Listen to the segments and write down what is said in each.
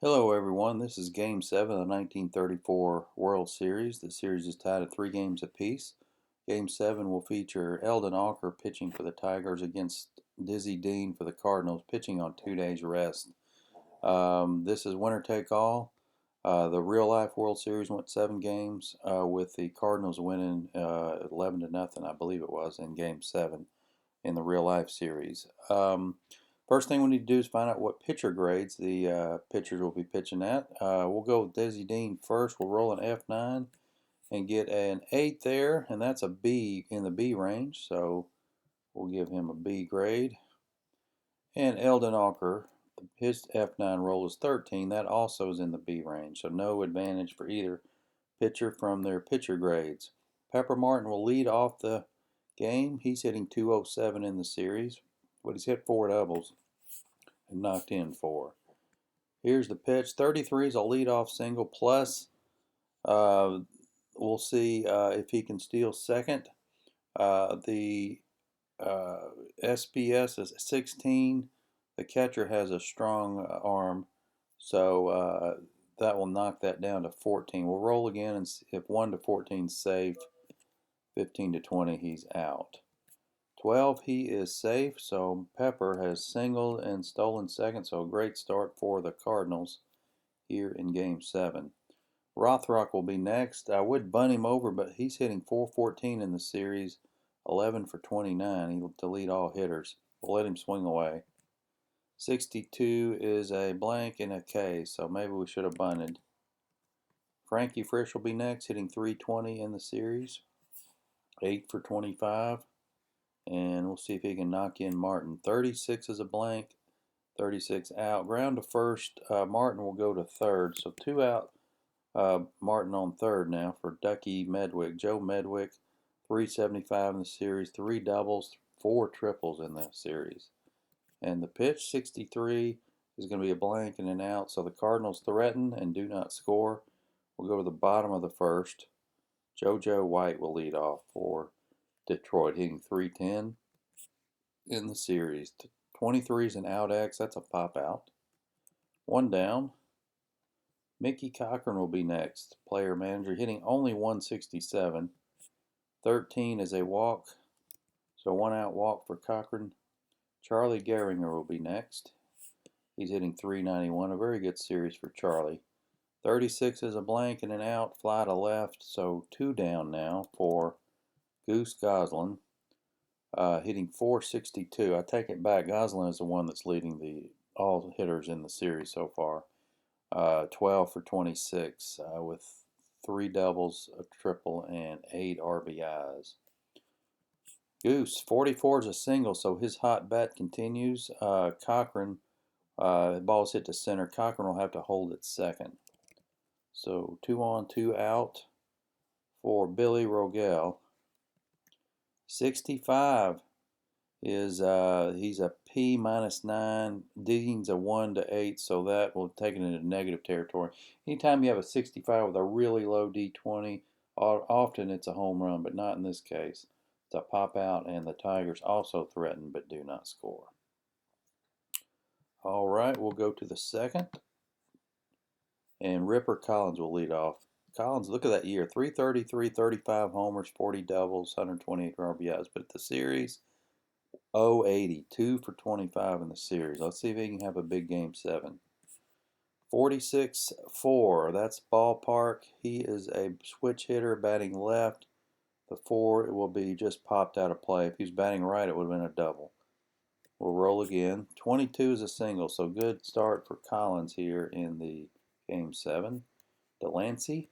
Hello everyone, this is Game 7 of the 1934 World Series. The series is tied at 3 games apiece. Game 7 will feature Eldon Auker pitching for the Tigers against Dizzy Dean for the Cardinals, pitching on 2 days rest. This is winner take all. The real life World Series went 7 games with the Cardinals winning 11 to nothing, I believe it was, in Game 7 in the real life series. First thing we need to do is find out what pitcher grades the pitchers will be pitching at. We'll go with Dizzy Dean first. We'll roll an F9 and get an 8 there, and that's a B in the B range, so we'll give him a B grade. And Eldon Auker, his F9 roll is 13. That also is in the B range, so no advantage for either pitcher from their pitcher grades. Pepper Martin will lead off the game. He's hitting 207 in the series, but he's hit 4 doubles and knocked in 4. Here's the pitch. 33 is a leadoff single plus. We'll see if he can steal second. The SPS is 16. The catcher has a strong arm, so that will knock that down to 14. We'll roll again, and if 1 to 14 is safe, 15 to 20 he's out. 12 he is safe, so Pepper has singled and stolen second, so a great start for the Cardinals here in Game 7. Rothrock will be next. I would bunt him over, but he's hitting 414 in the series, 11 for 29. He'll to lead all hitters. We'll let him swing away. 62 is a blank and a K, so maybe we should have bunted. Frankie Frisch will be next, hitting 320 in the series, 8 for 25. And we'll see if he can knock in Martin. 36 is a blank, 36 out. Ground to first. Martin will go to third, so 2 out. Martin on third now for Ducky Medwick. Joe Medwick, 375 in the series, 3 doubles, 4 triples in the series. And the pitch, 63, is going to be a blank and an out. So the Cardinals threaten and do not score. We'll go to the bottom of the first. JoJo White will lead off for Detroit, hitting 310 in the series. 23 is an out X. That's a pop out. 1 down. Mickey Cochran will be next. Player manager, hitting only 167. 13 is a walk. So 1 out walk for Cochran. Charlie Gehringer will be next. He's hitting 391. A very good series for Charlie. 36 is a blank and an out. Fly to left. So 2 down now for Goose Goslin, hitting 462. I take it back. Goslin is the one that's leading all hitters in the series so far. 12 for 26 with 3 doubles, a triple, and 8 RBIs. Goose, 44 is a single, so his hot bat continues. Cochran, the ball's hit to center. Cochran will have to hold it second. So 2 on, 2 out for Billy Rogel. 65 is he's a P -9. Dean's a 1 to 8, so that will take it into negative territory. Anytime you have a 65 with a really low D20, often it's a home run, but not in this case. It's a pop out, and the Tigers also threaten but do not score. All right, we'll go to the second, and Ripper Collins will lead off. Collins, look at that year. 330, 335 homers, 40 doubles, 128 RBIs. But the series, 080, 2 for 25 in the series. Let's see if he can have a big Game 7. 46-4, that's ballpark. He is a switch hitter batting left. The 4 will be just popped out of play. If he was batting right, it would have been a double. We'll roll again. 22 is a single, so good start for Collins here in the Game 7. Delancey,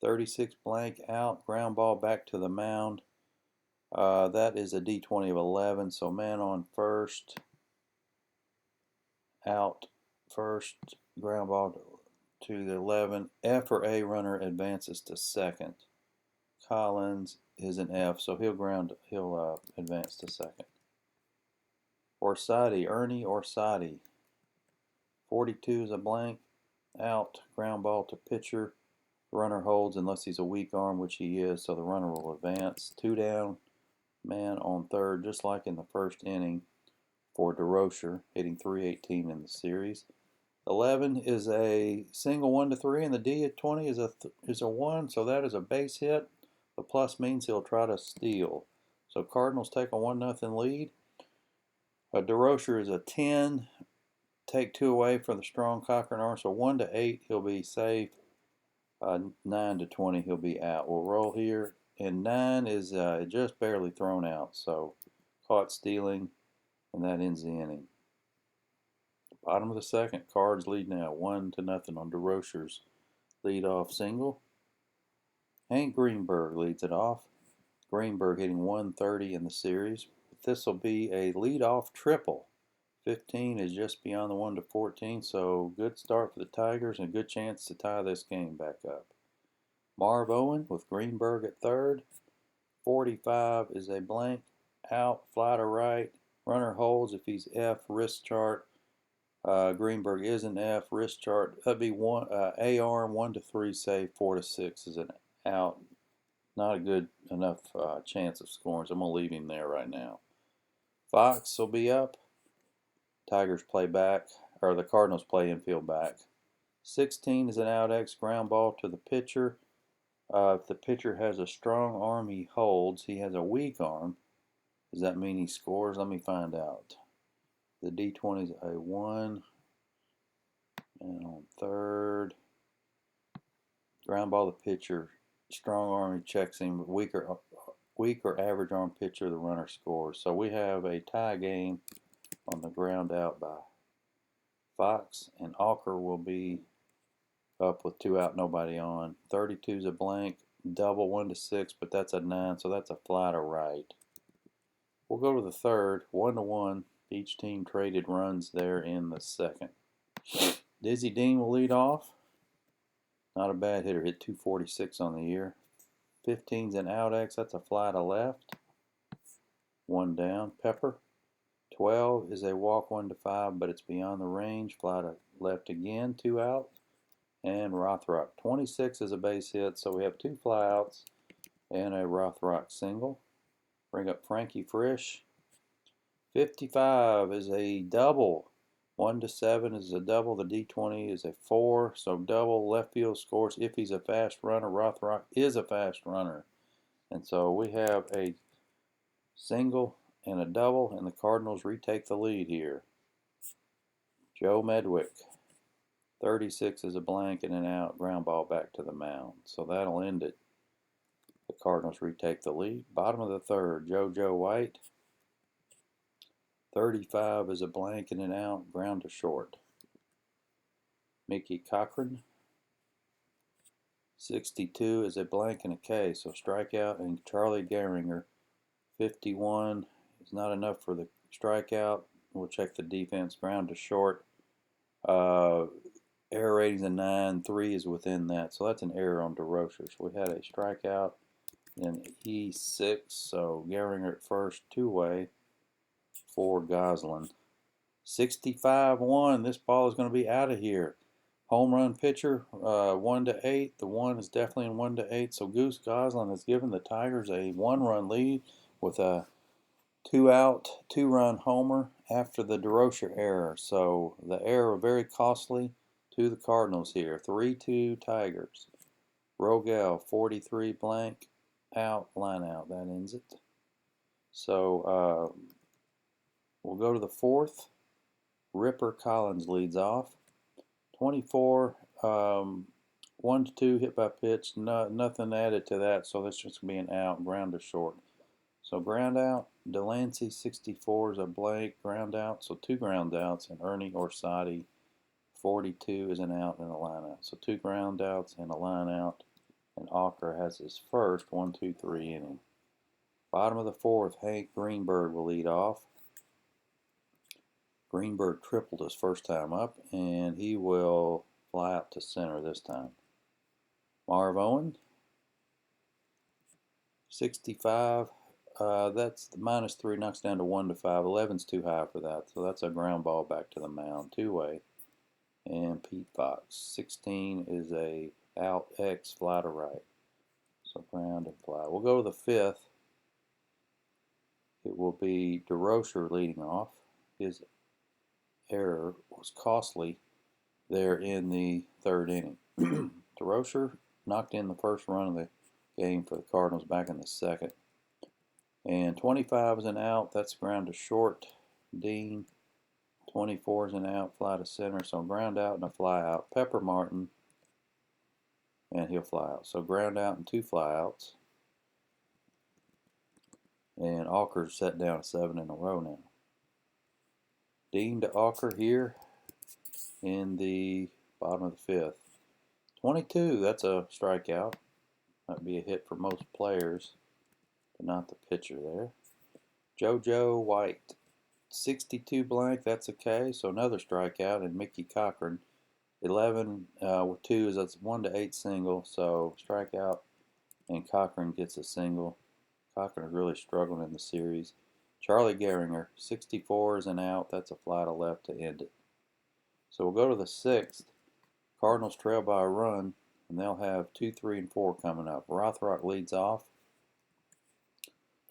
36 blank out, ground ball back to the mound. That is a D20 of 11, so man on first, out first, ground ball to the 11. F or A runner advances to second. Collins is an F, so he'll advance to second. Orsatti, Ernie Orsatti, 42 is a blank, out, ground ball to pitcher. Runner holds unless he's a weak arm, which he is, so the runner will advance. 2 down, man on third, just like in the first inning for DeRocher, hitting 318 in the series. 11 is a single 1 to 3, and the D at 20 is a 1, so that is a base hit. The plus means he'll try to steal. So Cardinals take a 1-0 lead. DeRocher is a 10. Take 2 away from the strong Cochran arm, so 1 to 8 he'll be safe. 9 to 20 he'll be out. We'll roll here, and 9 is just barely thrown out, so caught stealing, and that ends the inning. Bottom of the second, Cards lead now 1-0 on DeRocher's leadoff single. Hank Greenberg leads it off. Greenberg hitting 130 in the series. This will be a leadoff triple. 15 is just beyond the 1 to 14, so good start for the Tigers and a good chance to tie this game back up. Marv Owen with Greenberg at third. 45 is a blank. Out, fly to right. Runner holds if he's F, wrist chart. Greenberg is an F, wrist chart. That'd be one A arm, 1 to 3 save, 4 to 6 is an out. Not a good enough chance of scoring, so I'm gonna leave him there right now. Fox will be up. Tigers play back, or the Cardinals play infield back. 16 is an out X ground ball to the pitcher. If the pitcher has a strong arm, he holds. He has a weak arm. Does that mean he scores? Let me find out. The D20 is a 1. And on third, ground ball the pitcher. Strong arm, he checks him. Weak or average arm pitcher, the runner scores. So we have a tie game on the ground out by Fox, and Auker will be up with 2 out, nobody on. 32 is a blank, double 1 to 6, but that's a 9, so that's a fly to right. We'll go to the third, 1-1. Each team traded runs there in the second. Dizzy Dean will lead off. Not a bad hitter, hit 246 on the year. 15's an out X, that's a fly to left. 1 down. Pepper. 12 is a walk 1 to 5, but it's beyond the range. Fly to left again, 2 out. And Rothrock. 26 is a base hit, so we have 2 flyouts and a Rothrock single. Bring up Frankie Frisch. 55 is a double. 1 to 7 is a double. The D20 is a 4, so double. Left field scores if he's a fast runner. Rothrock is a fast runner. And so we have a single and a double, and the Cardinals retake the lead here. Joe Medwick. 36 is a blank and an out. Ground ball back to the mound. So that'll end it. The Cardinals retake the lead. Bottom of the third, JoJo White. 35 is a blank and an out. Ground to short. Mickey Cochran. 62 is a blank and a K. So strikeout. And Charlie Gehringer. 51 is not enough for the strikeout. We'll check the defense. Ground to short. Error rating's a 9. 3 is within that. So that's an error on DeRocher. So we had a strikeout and E6. So Gehringer at first, 2-way for Goslin. 65-1. This ball is going to be out of here. Home run pitcher, 1 to 8. The 1 is definitely in 1 to 8. So Goose Goslin has given the Tigers a 1-run lead with a 2-out, 2-run homer after the DeRocher error. So the error very costly to the Cardinals here. 3-2 Tigers. Rogel, 43 blank, out, line out. That ends it. So we'll go to the fourth. Ripper Collins leads off. 24, 1 to 2 hit by pitch. Nothing added to that, so that's just going to be an out, ground to short. So ground out, Delancey, 64 is a blank, ground out. So 2 ground outs, and Ernie Orsatti, 42 is an out and a line out. So 2 ground outs and a line out. And Auker has his first 1-2-3 inning. Bottom of the fourth, Hank Greenberg will lead off. Greenberg tripled his first time up, and he will fly out to center this time. Marv Owen, 65. That's the -3, knocks down to 1 to 5. 11's too high for that, so that's a ground ball back to the mound, 2-way. And Pete Fox, 16 is a out X, fly to right. So ground and fly. We'll go to the fifth. It will be DeRocher leading off. His error was costly there in the third inning. DeRocher knocked in the first run of the game for the Cardinals back in the second. And 25 is an out. That's ground to short. Dean. 24 is an out. Fly to center. So ground out and a fly out. Pepper Martin. And he'll fly out. So ground out and 2 fly outs. And Auker's set down 7 in a row now. Dean to Auker here in the bottom of the 5th. 22, that's a strikeout. Might be a hit for most players, but not the pitcher there. JoJo White, 62 blank, that's okay. So another strikeout. And Mickey Cochran, 11 with 2 is that's 1 to 8 single. So strikeout, and Cochran gets a single. Cochran is really struggling in the series. Charlie Gehringer, 64 is an out. That's a fly to left to end it. So we'll go to the 6th. Cardinals trail by a run, and they'll have 2, 3, and 4 coming up. Rothrock leads off.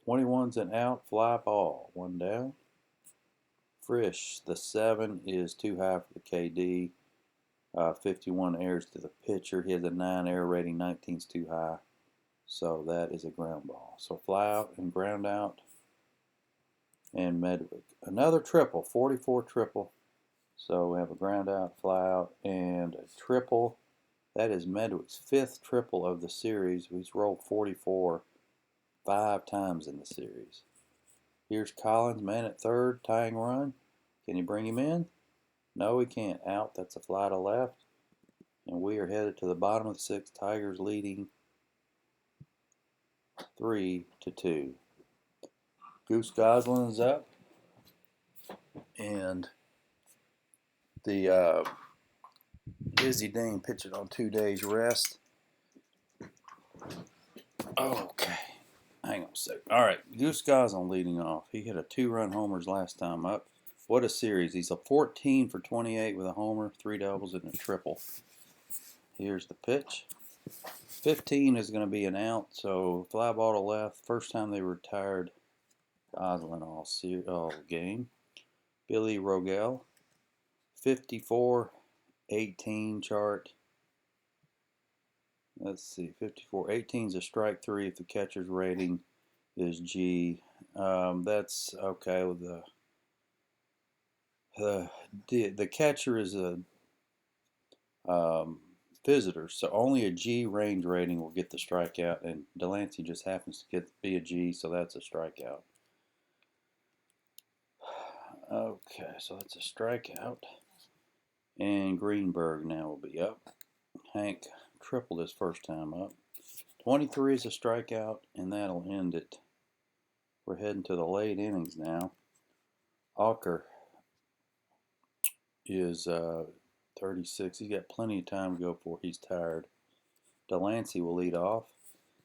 21's an out. Fly ball. 1 down. Frisch, the 7 is too high for the KD. 51 errors to the pitcher. He has a 9 error rating. 19's too high. So that is a ground ball. So fly out and ground out. And Medwick. Another triple. 44 triple. So we have a ground out, fly out, and a triple. That is Medwick's 5th triple of the series. He's rolled 44 5 times in the series. Here's Collins, man at third, tying run. Can you bring him in? No, he can't. Out. That's a fly to left. And we are headed to the bottom of the 6th. Tigers leading 3-2. Goose Goslin's up. And the Izzy Dean pitching on 2 days rest. Okay. Hang on a second. All right. Goose Goslin leading off. He hit a 2-run homers last time up. What a series. He's a 14 for 28 with a homer, 3 doubles, and a triple. Here's the pitch. 15 is going to be an out, so fly ball to left. First time they retired Goslin all game. Billy Rogel, 54-18 chart. Let's see, 54-18 is a strike 3 if the catcher's rating is G. That's okay with the catcher is a visitor, so only a G range rating will get the strikeout, and Delancey just happens to be a G, so that's a strikeout. Okay, so that's a strikeout. And Greenberg now will be up. Hank tripled his first time up. 23 is a strikeout, and that'll end it. We're heading to the late innings now. Auker is 36. He's got plenty of time to go before he's tired. Delancey will lead off.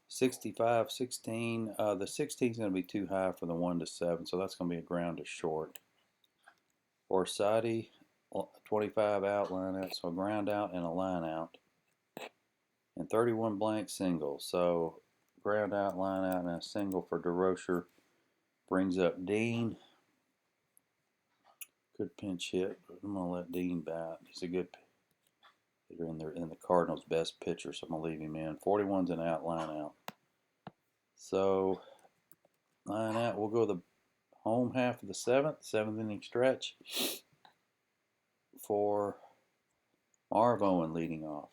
65-16. The 16 is going to be too high for the 1 to 7, so that's going to be a ground to short. Orsatti, 25 out, line out, so a ground out and a line out. And 31 blank singles, so ground out, line out, and a single for DeRocher. Brings up Dean. Good pinch hit, but I'm going to let Dean bat. He's a good hitter in the Cardinals' best pitcher, so I'm going to leave him in. 41's an out, line out. So, line out, we'll go the home half of the 7th inning stretch for Marv Owen leading off.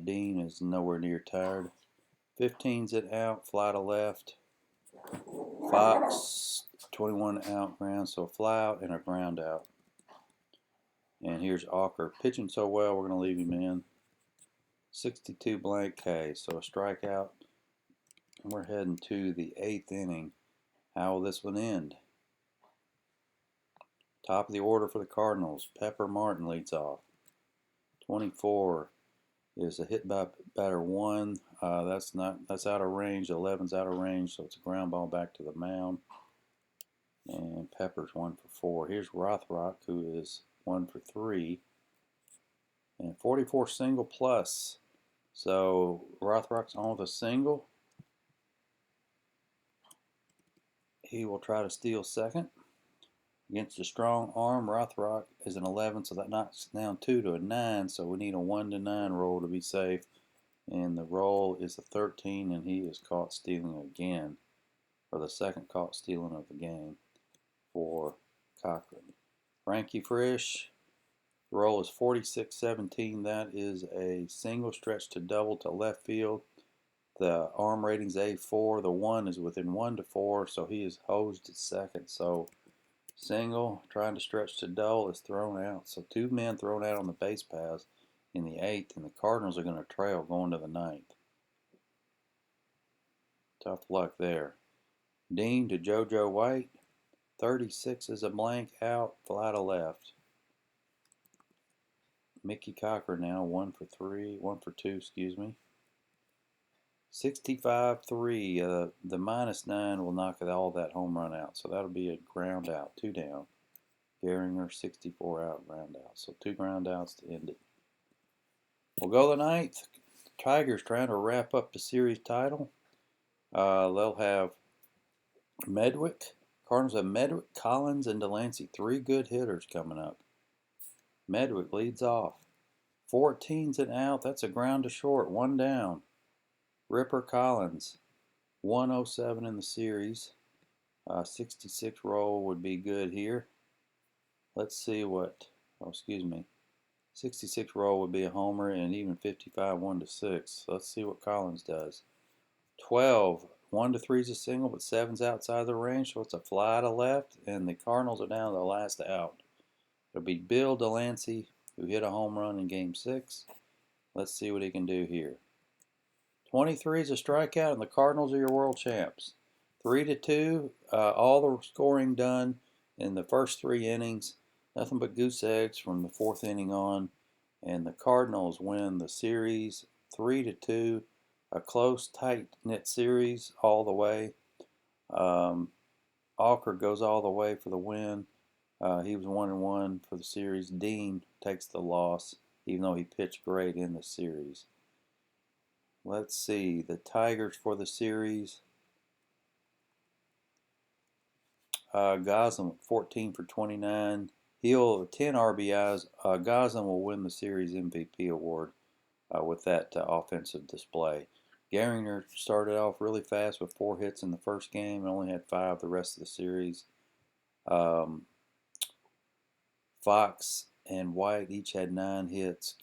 Dean is nowhere near tired. 15's it out, fly to left. Fox, 21 out ground, so a fly out and a ground out. And here's Auker pitching so well, we're going to leave him in. 62 blank K, so a strikeout. And we're heading to the 8th inning. How will this one end? Top of the order for the Cardinals. Pepper Martin leads off. 24 is a hit by batter 1. That's out of range. 11's out of range, so it's a ground ball back to the mound. And Pepper's 1 for 4. Here's Rothrock, who is 1 for 3. And 44 single plus. So Rothrock's on with a single. He will try to steal second. Against a strong arm, Rothrock is an 11, so that knocks down 2 to a 9, so we need a 1 to 9 roll to be safe. And the roll is a 13, and he is caught stealing again, for the second caught stealing of the game for Cochran. Frankie Frisch, the roll is 46-17. That is a single stretch to double to left field. The arm rating's A4. The 1 is within 1 to 4, so he is hosed at second. So single, trying to stretch to double, is thrown out. So 2 men thrown out on the base paths in the 8th, and the Cardinals are going to trail going to the 9th. Tough luck there. Dean to JoJo White. 36 is a blank, out, fly to left. Mickey Cochran now, 1 for 2, excuse me. 65-3, the -9 will knock all that home run out, so that'll be a ground out, 2 down. Gehringer, 64 out, ground out, so 2 ground outs to end it. We'll go the 9th. Tigers trying to wrap up the series title. They'll have Medwick. Cardinals have Medwick, Collins, and Delancey. 3 good hitters coming up. Medwick leads off. 14's an out. That's a ground to short. 1 down. Ripper Collins. 107 in the series. 66 roll would be good here. Let's see what. Oh, excuse me. 66 roll would be a homer, and even 55 1 to 6. So let's see what Collins does. 12. 1 to 3 is a single, but 7's outside the range, so it's a fly to left, and the Cardinals are down to the last out. It'll be Bill Delancey, who hit a home run in Game 6. Let's see what he can do here. 23 is a strikeout, and the Cardinals are your world champs. 3 to 2, all the scoring done in the first 3 innings. Nothing but goose eggs from the 4th inning on, and the Cardinals win the series 3 to 2. A close, tight-knit series all the way. Auker goes all the way for the win. He was 1-1 for the series. Dean takes the loss, even though he pitched great in the series. Let's see, the Tigers for the series. Goslin, 14 for 29. He'll 10 RBIs. Goslin will win the series MVP award with that offensive display. Gehringer started off really fast with 4 hits in the first game and only had 5 the rest of the series. Fox and White each had 9 hits.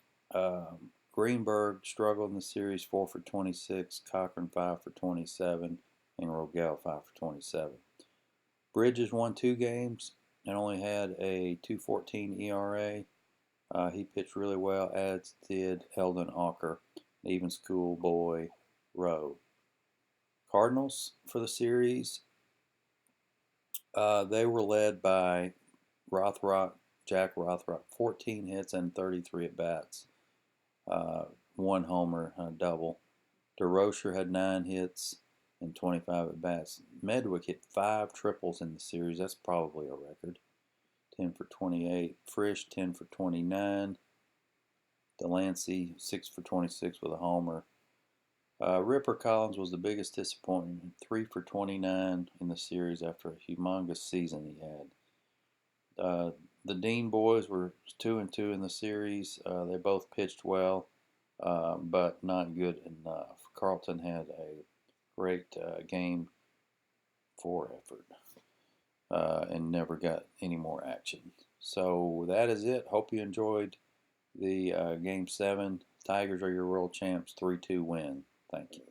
Greenberg struggled in the series, 4 for 26. Cochran, 5 for 27. And Rogel, 5 for 27. Bridges won 2 games and only had a 2.14 ERA. He pitched really well, as did Eldon Auker, even schoolboy Rowe. Cardinals for the series, they were led by Jack Rothrock, 14 hits and 33 at bats. 1 homer, a double. DeRocher had 9 hits and 25 at bats. Medwick hit 5 triples in the series. That's probably a record. 10 for 28. Frisch, 10 for 29. Delancey, 6 for 26 with a homer. Ripper Collins was the biggest disappointment. 3 for 29 in the series after a humongous season he had. The Dean boys were 2-2 in the series. They both pitched well, but not good enough. Carlton had a great game 4 effort and never got any more action. So that is it. Hope you enjoyed the Game 7. Tigers are your world champs. 3-2 win. Thank you.